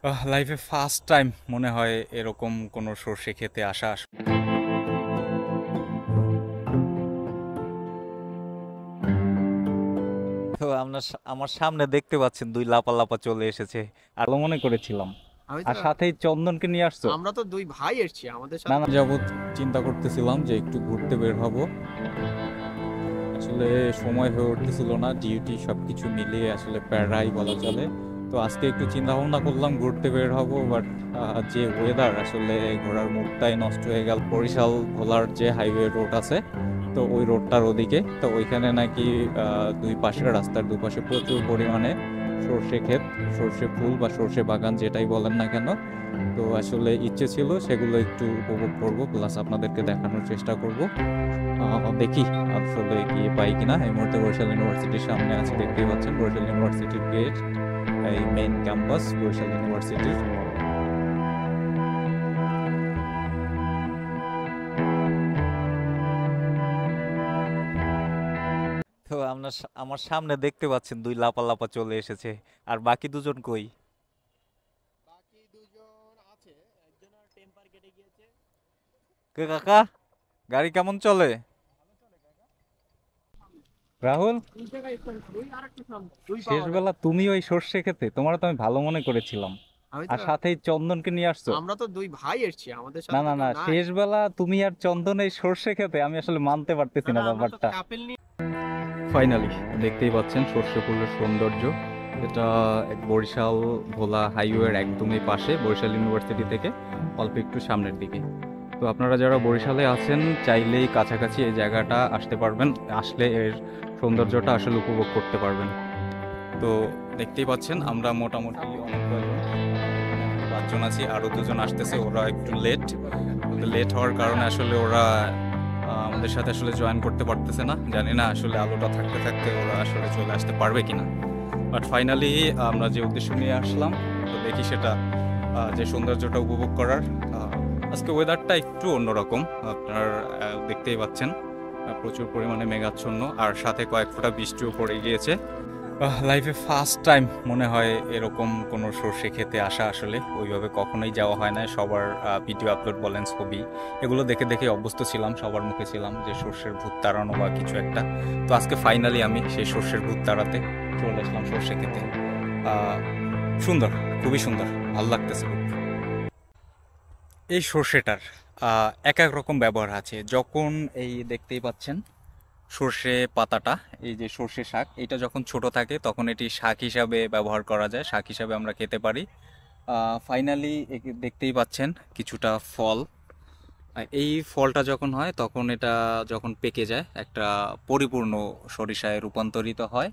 লাইফে first time মনে হয় এরকম কোনো সর্ষে খেতে আসা। তো আমার সামনে দেখতে পাচ্ছেন দুই লাপা লাপা চলে এসেছে। আর মনে করেছিলাম আমি তো আর সাথেই চন্দনকে নিয়ে আসছো। আমরা তো দুই ভাই এসেছি আমাদের না সাথে। না, যাবত চিন্তা করতেছিলাম যে একটু ঘুরতে বের হব। আসলে সময় হয়ে উঠতেছিল না, ডিউটি সবকিছু মিলিয়ে আসলে প্যারাই বলা চলে। তো আজকে একটু চিন্তা ভাবনা করলাম ঘুরতে বের হব, বাট যে ওয়েদার, আসলে ঘোরার মুডটাই নষ্ট হয়ে গেল। বরিশাল ভোলার যে হাইওয়ে রোড আছে, তো ওই রোডটার ওদিকে, তো ওইখানে নাকি দুই পাশের রাস্তার দুপাশে প্রচুর পরিমাণে সর্ষে ক্ষেত, সর্ষে ফুল বা সর্ষে বাগান যেটাই বলেন না কেন। তো আসলে ইচ্ছে ছিল সেগুলো একটু উপভোগ করব, প্লাস আপনাদেরকে দেখানোর চেষ্টা করব। দেখি আসলে গিয়ে পাই কিনা। এই মুহূর্তে বরিশাল ইউনিভার্সিটির সামনে আছে, দেখতেই পাচ্ছেন বরিশাল ইউনিভার্সিটির গেট, এই মেইন ক্যাম্পাস বরিশাল ইউনিভার্সিটির। তো আমার সামনে দেখতে পাচ্ছেন দুই লাপা লাপা চলে এসেছে। আর বাকি দুজন কই? বাকি দুজন আছে, একজন আর টেম্পার কেটে গিয়েছে। কে কাকা, গাড়ি কেমন চলে? রাহুল, দুই জায়গায় স্ট্যান্ড, দুই আরেকটা সামনে দুই শেষ পাওয়া গেছে। বেলা তুমি ওই সর্ষে খেতে, তোমার তো আমি ভালো মনে করেছিলাম। আমি তো আর সাথেই চন্দনকে নিয়ে আসছো। আমরা তো দুই ভাই এসেছি, আমাদের না সাথে তো না না, কেউ নাই। শেষ বেলা তুমি আর চন্দন এই সর্ষে খেতে, আমি আসলে মানতে পারতেছি না আমরা তো ব্যাপারটা। কাপেল নিয়ে। ফাইনালি দেখতেই পাচ্ছেন সর্ষে ফুলের সৌন্দর্য। এটা বরিশাল ভোলা হাইওয়ের একদমই পাশে, বরিশাল ইউনিভার্সিটি থেকে অল্প একটু সামনের দিকে। তো আপনারা যারা বরিশালে আছেন, চাইলেই কাছাকাছি এই জায়গাটা আসতে পারবেন, আসলে এর সৌন্দর্যটা আসলে উপভোগ করতে পারবেন। তো দেখতেই পাচ্ছেন আমরা মোটামুটি অনেক কয়জন, 5 জন আছি, আরও 2 জন আসতেছে, ওরা একটু লেট হওয়ার কারণে আসলে ওরা আমাদের সাথে আসলে জয়েন করতে পারতেছে না। জানি না আসলে আলোটা থাকতে থাকতে ওরা আসলে চলে আসতে পারবে কিনা। বাট ফাইনালি আমরা যে উদ্দেশ্য নিয়ে আসলাম, তো দেখি সেটা যে সৌন্দর্যটা উপভোগ করার। আজকে ওয়েদারটা একটু অন্যরকম, আপনার দেখতেই পাচ্ছেন প্রচুর পরিমাণে মেঘাচ্ছন্ন, আর সাথে কয়েক ফোঁটা বৃষ্টিও পড়ে গিয়েছে। লাইফে ফার্স্ট টাইম মনে হয় এরকম কোনো সর্ষে খেতে আসা। আসলে ওইভাবে কখনোই যাওয়া হয় না। সবার ভিডিও আপলোড বলেন, ছবি, এগুলো দেখে দেখে অভ্যস্ত ছিলাম, সবার মুখে ছিলাম যে সর্ষের ভূত তাড়ানো বা কিছু একটা। তো আজকে ফাইনালি আমি সেই সর্ষের ভূত তাড়াতে চলে আসলাম সর্ষে খেতে। সুন্দর, খুবই সুন্দর, ভালো লাগতেছে খুব। এই সর্ষেটার এক এক রকম ব্যবহার আছে। যখন এই দেখতেই পাচ্ছেন সর্ষে পাতাটা, এই যে সর্ষে শাক, এটা যখন ছোট থাকে তখন এটি শাক হিসাবে ব্যবহার করা যায়, শাক হিসাবে আমরা খেতে পারি। ফাইনালি দেখতেই পাচ্ছেন কিছুটা ফল। এই ফলটা যখন হয় তখন এটা যখন পেকে যায় একটা পরিপূর্ণ সরিষায় রূপান্তরিত হয়।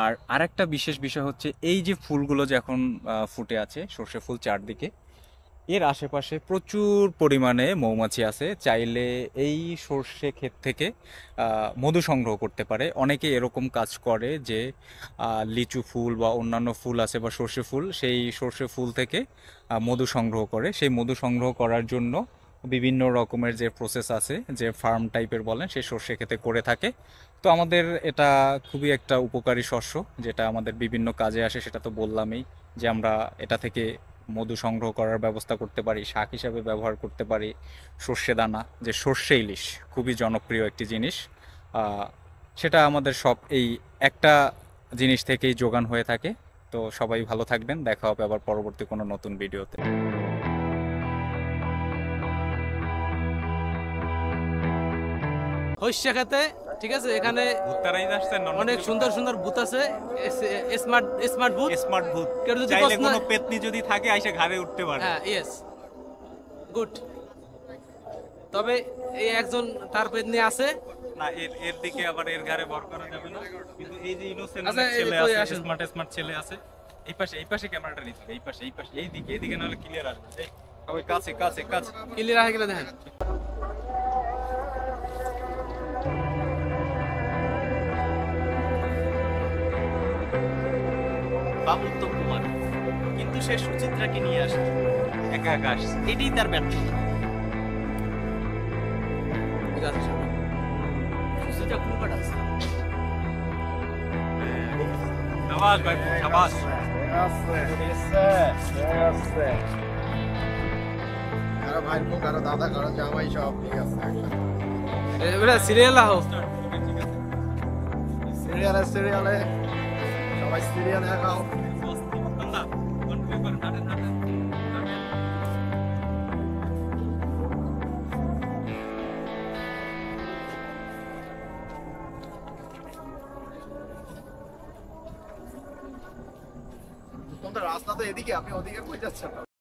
আর আরেকটা বিশেষ বিষয় হচ্ছে এই যে ফুলগুলো যখন ফুটে আছে সর্ষে ফুল চারদিকে, এর আশেপাশে প্রচুর পরিমাণে মৌমাছি আছে। চাইলে এই সর্ষে ক্ষেত থেকে মধু সংগ্রহ করতে পারে। অনেকে এরকম কাজ করে যে লিচু ফুল বা অন্যান্য ফুল আছে বা সর্ষে ফুল, সেই সর্ষে ফুল থেকে মধু সংগ্রহ করে। সেই মধু সংগ্রহ করার জন্য বিভিন্ন রকমের যে প্রসেস আছে, যে ফার্ম টাইপের বলেন, সেই সর্ষে ক্ষেতে করে থাকে। তো আমাদের এটা খুবই একটা উপকারী শস্য, যেটা আমাদের বিভিন্ন কাজে আসে। সেটা তো বললামই যে আমরা এটা থেকে মধু সংগ্রহ করার ব্যবস্থা করতে পারি, শাক হিসাবে ব্যবহার করতে পারি। সর্ষে দানা, যে সর্ষে ইলিশ, খুবই জনপ্রিয় একটি জিনিস। আহ, সেটা আমাদের সব এই একটা জিনিস থেকেই যোগান হয়ে থাকে। তো সবাই ভালো থাকবেন, দেখা হবে আবার পরবর্তী কোনো নতুন ভিডিওতে। হইসা খেতে, ঠিক আছে। এখানে ভূতটারাই আসছেন, অনেক সুন্দর সুন্দর বুথ আছে, স্মার্ট স্মার্ট বুথ। স্মার্ট ভূত। কেউ যদি চাইলে পছন্দ কোনো হয়- পেতনি যদি থাকে আইসা ঘাড়ে উঠতে পারে। হ্যাঁ, ইয়েস, গুড। তবে এই একজন তার পেদনি আছে। না, এর এর দিকে আবার এর ঘাড়ে ভর করা যাবে না। কিন্তু এই যে ইনোসেন্ট আচ্ছা, এই ছেলে কই আছে, আসেন। স্মার্ট স্মার্ট ছেলে আছে, এই পাশে ক্যামেরাটা নিতে হবে, এই পাশে এইদিকে নাহলে ক্লিয়ার আসবে। এই, সবাই কাছে কাছে কাছে। ক্লিয়ার হয়ে গেলে দেখেন। বাবুল তো কুমার, কিন্তু সে সুচিত্রাকে নিয়ে আসে। একা একা আসছে। এটাই তার ব্যর্থতা। ঠিক আছে, সুচিত্রা কুমার আছে। শাবাশ ভাই, শাবাশ। আছে, কারো ভাইপো, কারো দাদা, কারো জামাই, সব ঠিক আছে এবারে সিরিয়াল আহ সিরিয়ালে সিরিয়ালে সবাই সিরিয়ালে খাও। তোমাদের রাস্তা তো এদিকে, আপনি ওদিকে কই যাচ্ছেন?